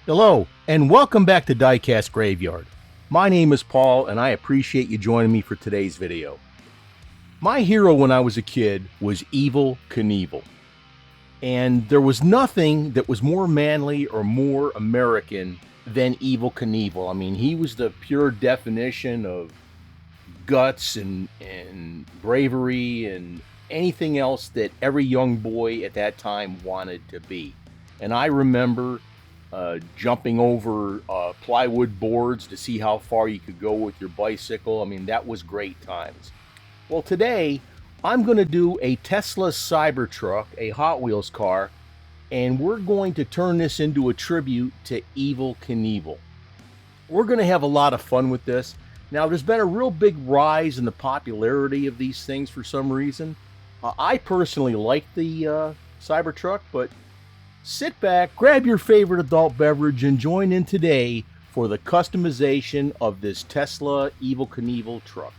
Hello, and welcome back to Diecast Graveyard. My name is Paul, and I appreciate you joining me for today's video. My hero when I was a kid was Evel Knievel. And there was nothing that was more manly or more American than Evel Knievel. I mean, he was the pure definition of guts and bravery and anything else that every young boy at that time wanted to be. And I remember jumping over plywood boards to see how far you could go with your bicycle. I mean, that was great times. Well, today I'm going to do a Tesla Cybertruck, a Hot Wheels car, and we're going to turn this into a tribute to Evel Knievel. We're going to have a lot of fun with this. Now, there's been a real big rise in the popularity of these things for some reason. I personally like the Cybertruck, but sit back, grab your favorite adult beverage, and join in today for the customization of this Tesla Evel Knievel truck.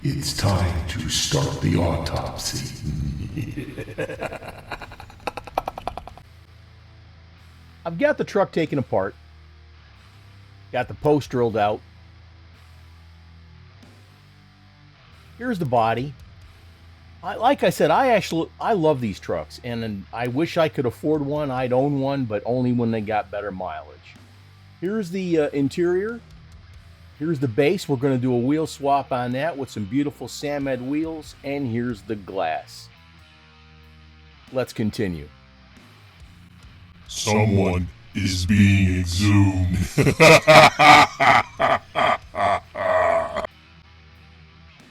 It's time to start the autopsy. I've got the truck taken apart, got the post drilled out. Here's the body. Like I said, I love these trucks, and I wish I could afford one. I'd own one, but only when they got better mileage. Here's the interior. Here's the base. We're going to do a wheel swap on that with some beautiful Samed wheels, and here's the glass. Let's continue. Someone is being exhumed.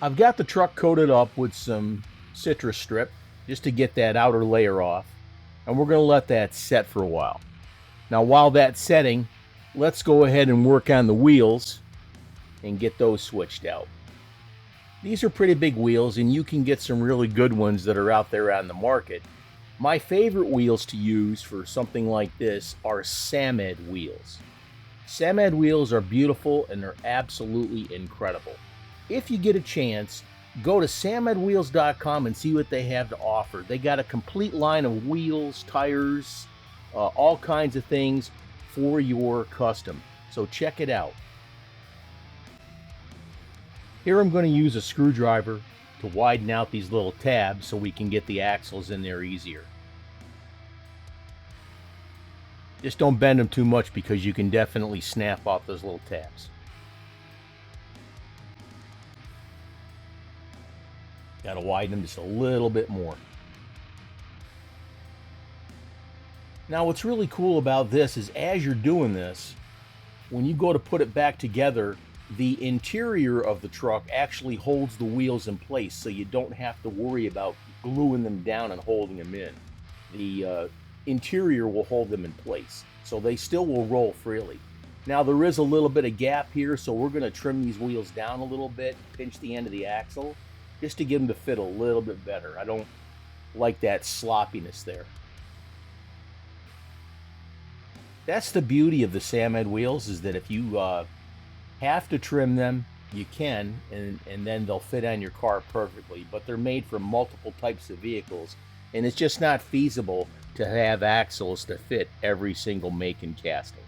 I've got the truck coated up with some citrus strip just to get that outer layer off, and we're going to let that set for a while. Now, while that's setting, let's go ahead and work on the wheels and get those switched out. These are pretty big wheels, and you can get some really good ones that are out there on the market. My favorite wheels to use for something like this are Samed wheels. Samed wheels are beautiful, and they're absolutely incredible. If you get a chance, go to samedwheels.com and see what they have to offer. They got a complete line of wheels, tires, all kinds of things for your custom. So check it out. Here I'm going to use a screwdriver to widen out these little tabs so we can get the axles in there easier. Just don't bend them too much because you can definitely snap off those little tabs. Got to widen them just a little bit more. Now, what's really cool about this is as you're doing this, when you go to put it back together, the interior of the truck actually holds the wheels in place, so you don't have to worry about gluing them down and holding them in. The interior will hold them in place, so they still will roll freely. Now, there is a little bit of gap here, so we're going to trim these wheels down a little bit, pinch the end of the axle, just to get them to fit a little bit better. I don't like that sloppiness there. That's the beauty of the Samed wheels, is that if you have to trim them, you can, and then they'll fit on your car perfectly. But they're made for multiple types of vehicles, and it's just not feasible to have axles to fit every single make and casting.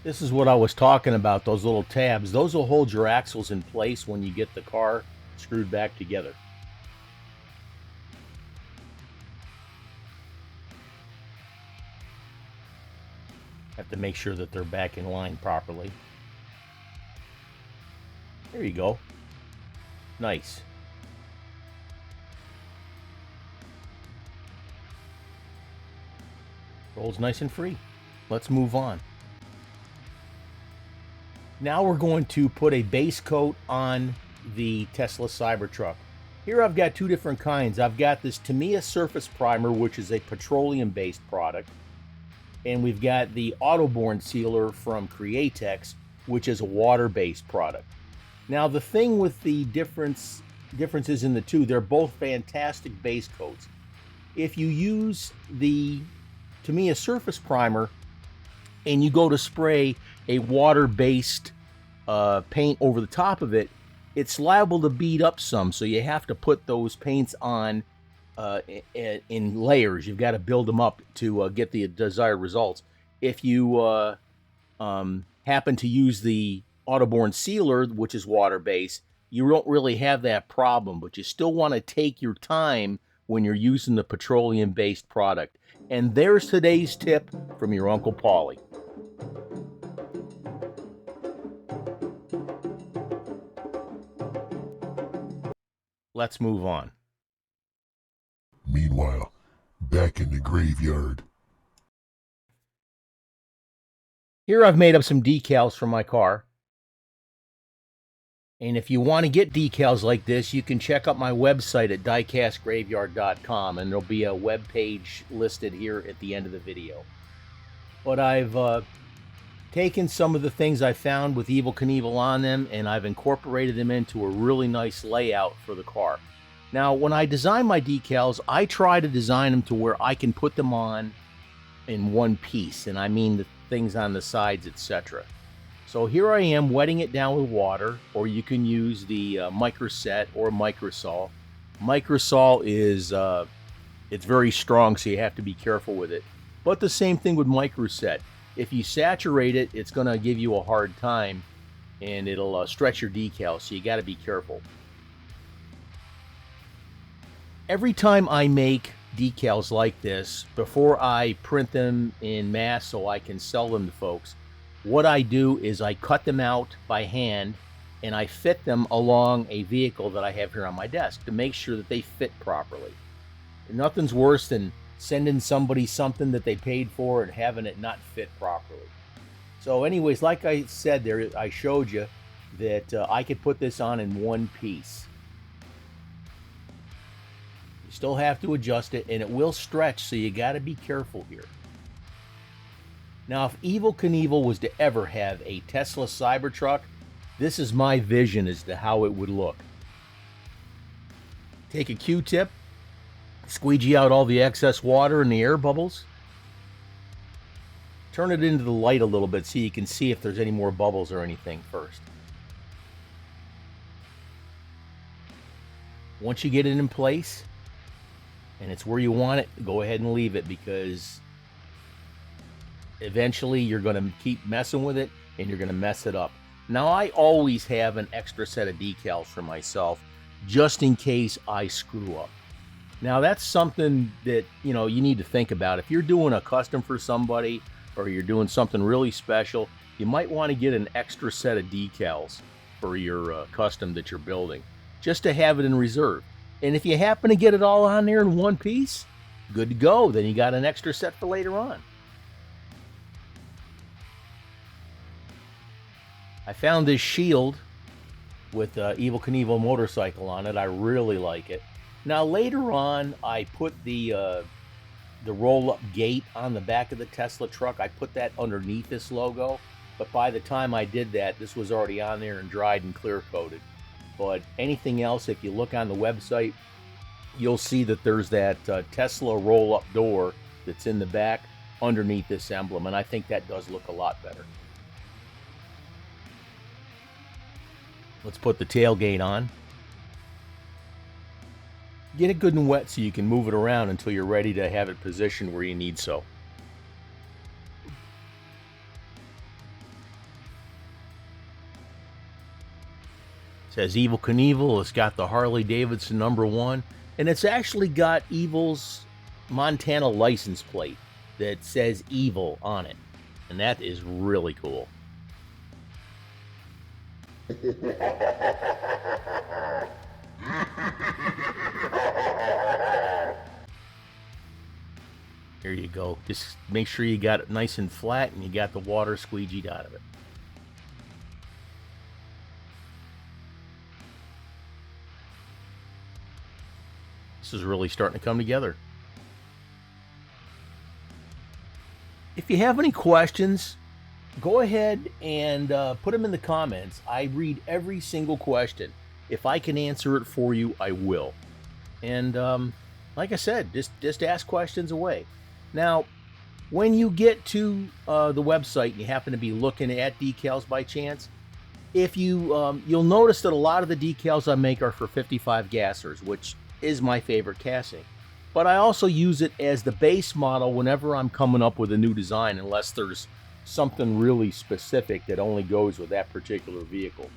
This is what I was talking about, those little tabs. Those will hold your axles in place when you get the car screwed back together. Have to make sure that they're back in line properly. There you go. Nice. Rolls nice and free. Let's move on. Now we're going to put a base coat on the Tesla Cybertruck. Here I've got two different kinds. I've got this Tamiya Surface Primer, which is a petroleum-based product. And we've got the Autoborn Sealer from Createx, which is a water-based product. Now the thing with the differences in the two, they're both fantastic base coats. If you use the Tamiya Surface Primer and you go to spray a water-based paint over the top of it, it's liable to beat up some, so you have to put those paints on in layers. You've got to build them up to get the desired results. If you happen to use the Autoborn sealer, which is water-based, you don't really have that problem, but you still want to take your time when you're using the petroleum-based product. And there's today's tip from your Uncle Paulie. Let's move on. Meanwhile, back in the graveyard. Here I've made up some decals for my car. And if you want to get decals like this, you can check out my website at diecastgraveyard.com, and there'll be a web page listed here at the end of the video. But I've taken some of the things I found with Evel Knievel on them, and I've incorporated them into a really nice layout for the car. Now, when I design my decals, I try to design them to where I can put them on in one piece, and I mean the things on the sides, etc. So here I am wetting it down with water, or you can use the microset or microsol. Microsol is it's very strong, so you have to be careful with it. But the same thing with microset. If you saturate it, it's going to give you a hard time, and it'll stretch your decal, so you got to be careful. Every time I make decals like this, before I print them in mass so I can sell them to folks, what I do is I cut them out by hand, and I fit them along a vehicle that I have here on my desk to make sure that they fit properly. And nothing's worse than sending somebody something that they paid for and having it not fit properly. So anyways, like I said there, I showed you that I could put this on in one piece. You still have to adjust it, and it will stretch, so you got to be careful here. Now, if Evel Knievel was to ever have a Tesla Cybertruck, this is my vision as to how it would look. Take a Q-tip, squeegee out all the excess water and the air bubbles. Turn it into the light a little bit so you can see if there's any more bubbles or anything first. Once you get it in place, and it's where you want it, go ahead and leave it, because eventually you're going to keep messing with it and you're going to mess it up. Now, I always have an extra set of decals for myself just in case I screw up. Now, that's something that, you need to think about. If you're doing a custom for somebody, or you're doing something really special, you might want to get an extra set of decals for your custom that you're building, just to have it in reserve. And if you happen to get it all on there in one piece, good to go. Then you got an extra set for later on. I found this shield with Evel Knievel motorcycle on it. I really like it. Now later on, I put the roll-up gate on the back of the Tesla truck. I put that underneath this logo, but by the time I did that, this was already on there and dried and clear-coated. But anything else, if you look on the website, you'll see that there's that Tesla roll-up door that's in the back underneath this emblem, and I think that does look a lot better. Let's put the tailgate on. Get it good and wet so you can move it around until you're ready to have it positioned where you need so. It says Evel Knievel. It's got the Harley Davidson #1, and it's actually got Evel's Montana license plate that says Evel on it, and that is really cool. Here you go. Just make sure you got it nice and flat and you got the water squeegeed out of it. This is really starting to come together. If you have any questions, go ahead and put them in the comments. I read every single question. If I can answer it for you, I will. And like I said, just ask questions away. Now, when you get to the website and you happen to be looking at decals by chance, If you you'll notice that a lot of the decals I make are for 55 gassers, which is my favorite casting. But I also use it as the base model whenever I'm coming up with a new design, unless there's something really specific that only goes with that particular vehicle.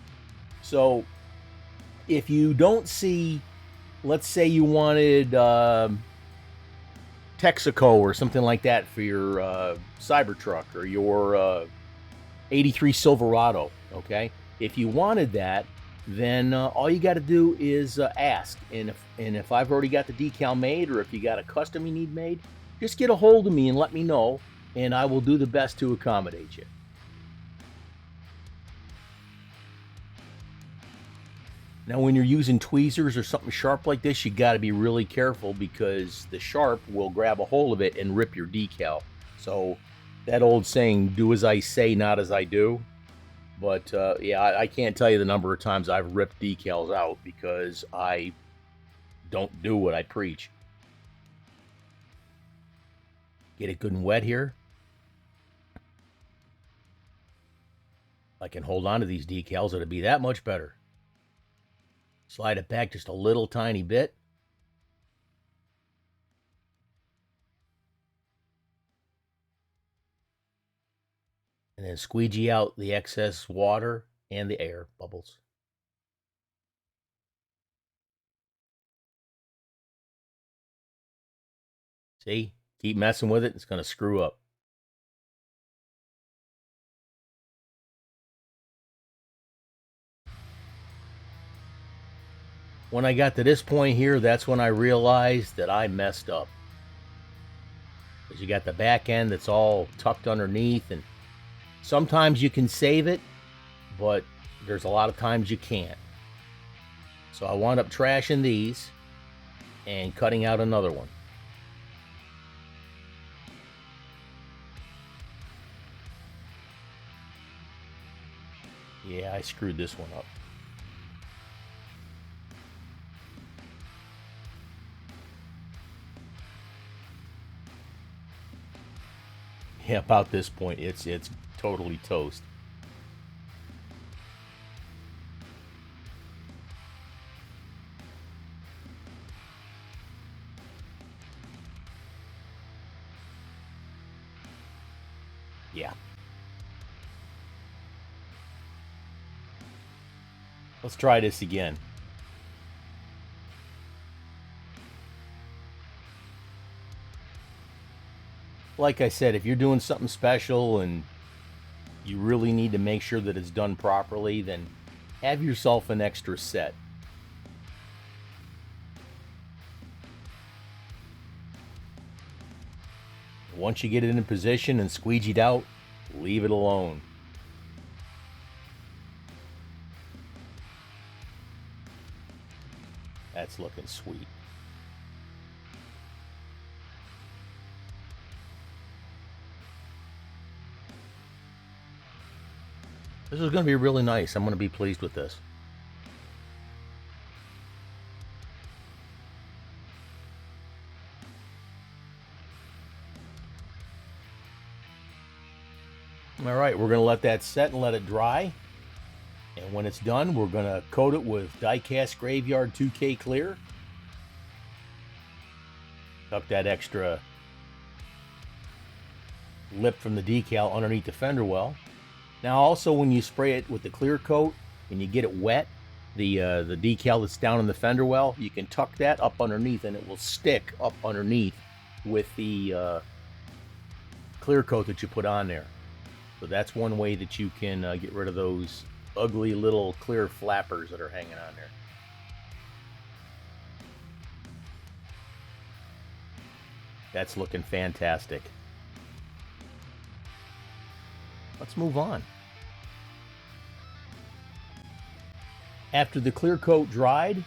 So if you don't see, let's say you wanted Texaco or something like that for your Cybertruck or your 83 Silverado, okay? If you wanted that, then all you got to do is ask. And if I've already got the decal made, or if you got a custom you need made, just get a hold of me and let me know, and I will do the best to accommodate you. Now, when you're using tweezers or something sharp like this, you got to be really careful, because the sharp will grab a hold of it and rip your decal. So that old saying, do as I say, not as I do. But yeah, I can't tell you the number of times I've ripped decals out because I don't do what I preach. Get it good and wet here. I can hold on to these decals, it'll be that much better. Slide it back just a little tiny bit. And then squeegee out the excess water and the air bubbles. See? Keep messing with it, it's going to screw up. When I got to this point here, that's when I realized that I messed up. Because you got the back end that's all tucked underneath, and sometimes you can save it, but there's a lot of times you can't. So I wound up trashing these and cutting out another one. Yeah, I screwed this one up. Yeah, about this point, it's totally toast. Yeah. Let's try this again. Like I said, if you're doing something special and you really need to make sure that it's done properly, then have yourself an extra set. Once you get it in position and squeegeed out, leave it alone. That's looking sweet. This is going to be really nice. I'm going to be pleased with this. All right, we're going to let that set and let it dry. And when it's done, we're going to coat it with Diecast Graveyard 2K Clear. Tuck that extra lip from the decal underneath the fender well. Now also, when you spray it with the clear coat and you get it wet, the decal that's down in the fender well, you can tuck that up underneath and it will stick up underneath with the clear coat that you put on there. So that's one way that you can get rid of those ugly little clear flappers that are hanging on there. That's looking fantastic. Let's move on. After the clear coat dried,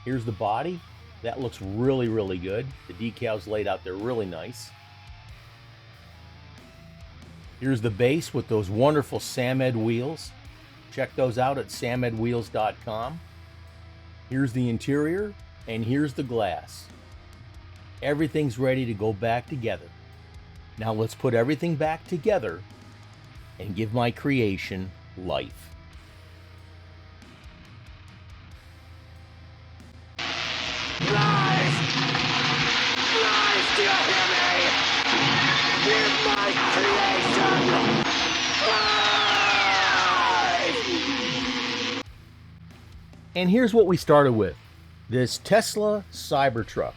here's the body. That looks really, really good. The decal's laid out there really nice. Here's the base with those wonderful Samed wheels. Check those out at samedwheels.com. Here's the interior, and here's the glass. Everything's ready to go back together. Now let's put everything back together and give my creation life. you hear me? Give my creation life! And here's what we started with. This Tesla Cybertruck.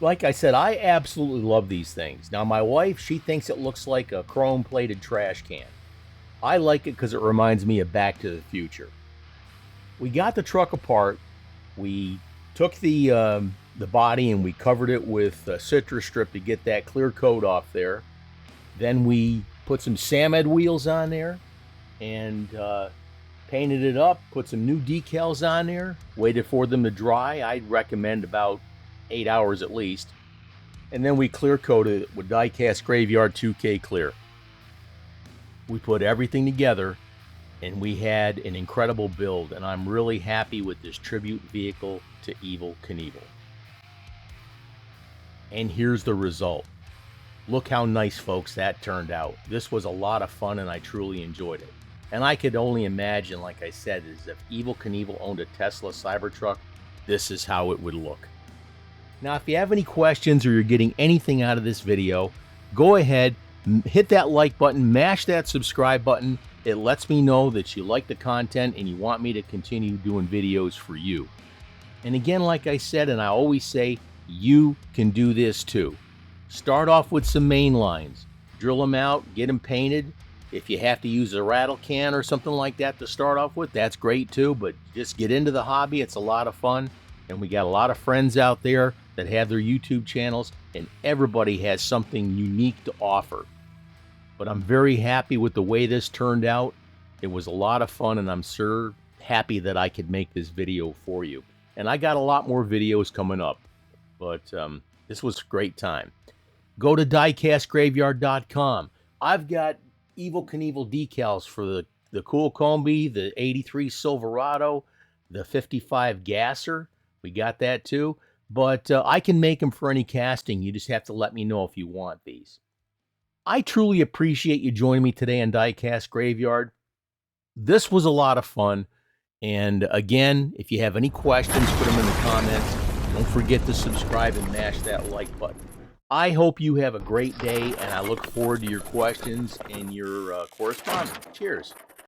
Like I said, I absolutely love these things. Now, my wife, she thinks it looks like a chrome-plated trash can. I like it because it reminds me of Back to the Future. We got the truck apart. We took the body and we covered it with a citrus strip to get that clear coat off there. Then we put some Samed wheels on there and painted it up, put some new decals on there, waited for them to dry. I'd recommend about 8 hours at least. And then we clear coated it with Diecast Graveyard 2K Clear. We put everything together and we had an incredible build, and I'm really happy with this tribute vehicle to Evel Knievel. And here's the result. Look how nice, folks, that turned out. This was a lot of fun and I truly enjoyed it. And I could only imagine, like I said, is if Evel Knievel owned a Tesla Cybertruck, this is how it would look. Now, if you have any questions or you're getting anything out of this video, go ahead, hit that like button, mash that subscribe button. It lets me know that you like the content and you want me to continue doing videos for you. And again, like I said, and I always say, you can do this too. Start off with some main lines, drill them out, get them painted. If you have to use a rattle can or something like that to start off with, that's great too, but just get into the hobby. It's a lot of fun. And we got a lot of friends out there that have their YouTube channels, and everybody has something unique to offer. But I'm very happy with the way this turned out. It was a lot of fun, and I'm sure happy that I could make this video for you. And I got a lot more videos coming up, but this was a great time. Go to diecastgraveyard.com. I've got Evel Knievel decals for the Cool Combi, the 83 Silverado, the 55 Gasser. We got that too. But I can make them for any casting. You just have to let me know if you want these. I truly appreciate you joining me today on Diecast Graveyard. This was a lot of fun. And again, if you have any questions, put them in the comments. Don't forget to subscribe and mash that like button. I hope you have a great day, and I look forward to your questions and your correspondence. Cheers.